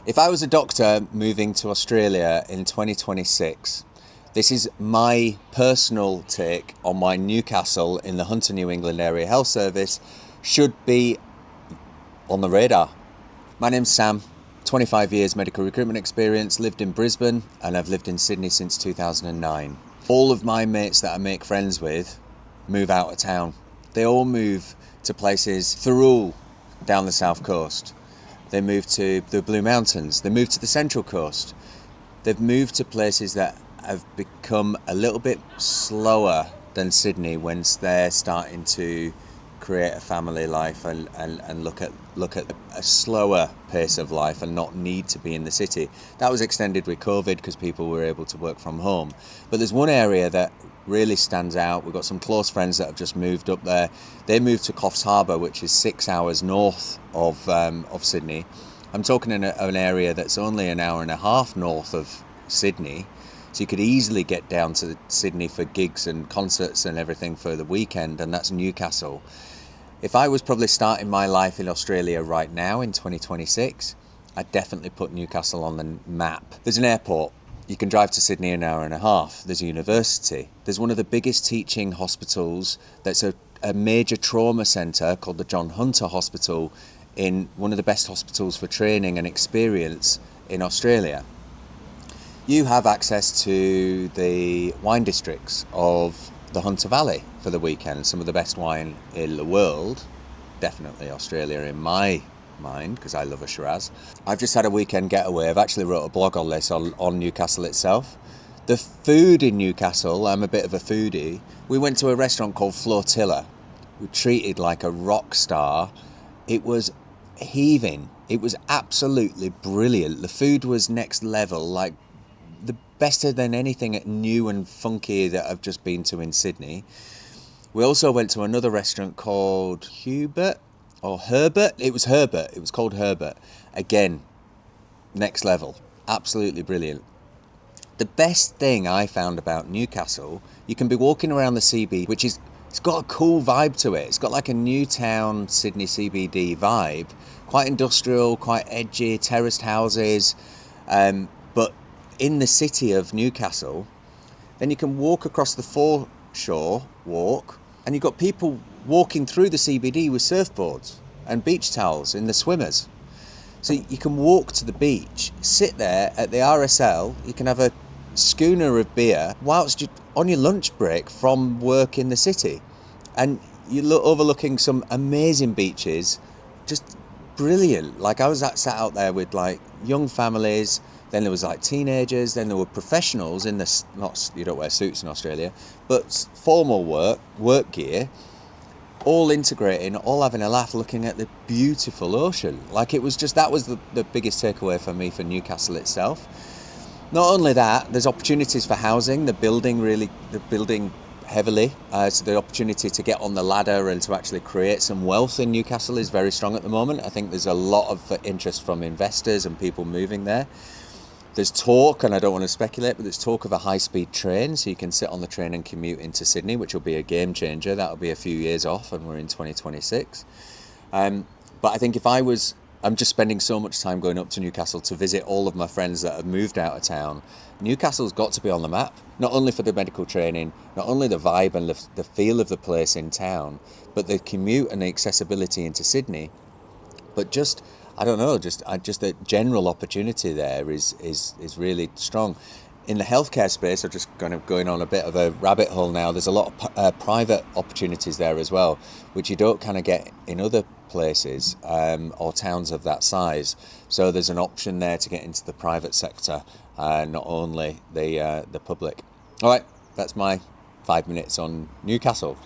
If I was a doctor moving to Australia in 2026, this is my personal take on why Newcastle in the Hunter New England Area Health Service should be on the radar. My name's Sam, 25 years medical recruitment experience, lived in Brisbane, and I've lived in Sydney since 2009. All of my mates that I make friends with move out of town. They all move to places, Thirroul down the south coast. They move to the Blue Mountains. They move to the Central Coast. They've moved to places that have become a little bit slower than Sydney once they're starting to create a family life and look at a slower pace of life and not need to be in the city. That was extended with COVID because people were able to work from home. But there's one area that really stands out. We've got some close friends that have just moved up there. They moved to Coffs Harbour, which is 6 hours north of Sydney. I'm talking in an area that's only an hour and a half north of Sydney. So you could easily get down to Sydney for gigs and concerts and everything for the weekend, and that's Newcastle. If I was probably starting my life in Australia right now in 2026, I'd definitely put Newcastle on the map. There's an airport. You can drive to Sydney in an hour and a half. There's a university. There's one of the biggest teaching hospitals that's a major trauma centre called the John Hunter Hospital, in one of the best hospitals for training and experience in Australia. You have access to the wine districts of the Hunter Valley for the weekend. Some of the best wine in the world, definitely Australia in my mind, because I love a Shiraz. I've just had a weekend getaway. I've actually wrote a blog on this on Newcastle itself. The food in Newcastle, I'm a bit of a foodie. We went to a restaurant called Flotilla. We were treated like a rock star. It was heaving. It was absolutely brilliant. The food was next level, like the better than anything new and funky that I've just been to in Sydney. We also went to another restaurant called Herbert. It was Herbert. It was called Herbert. Again, next level. Absolutely brilliant. The best thing I found about Newcastle, you can be walking around the CBD, which is, it's got a cool vibe to it. It's got like a Newtown, Sydney CBD vibe. Quite industrial, quite edgy, terraced houses. But in the city of Newcastle, then you can walk across the foreshore walk, and you've got people walking through the CBD with surfboards and beach towels in the swimmers. So you can walk to the beach, sit there at the RSL, you can have a schooner of beer whilst you're on your lunch break from work in the city. And you're overlooking some amazing beaches, just brilliant. Like I was sat out there with like young families, then there was like teenagers, then there were professionals in this, not, you don't wear suits in Australia, but formal work gear, all integrating, all having a laugh, looking at the beautiful ocean. Like it was just, that was the biggest takeaway for me for Newcastle itself. Not only that, there's opportunities for housing. They're building heavily, so the opportunity to get on the ladder and to actually create some wealth in Newcastle is very strong at the moment. I think there's a lot of interest from investors and people moving there. There's talk, and I don't want to speculate, but there's talk of a high-speed train, so you can sit on the train and commute into Sydney, which will be a game changer. That'll be a few years off, and we're in 2026. But I think I'm just spending so much time going up to Newcastle to visit all of my friends that have moved out of town. Newcastle's got to be on the map, not only for the medical training, not only the vibe and the feel of the place in town, but the commute and the accessibility into Sydney. But just, I don't know, just the general opportunity there is really strong. In the healthcare space, I'm just kind of going on a bit of a rabbit hole now. There's a lot of private opportunities there as well, which you don't kind of get in other places or towns of that size. So there's an option there to get into the private sector, not only the public. All right, that's my 5 minutes on Newcastle.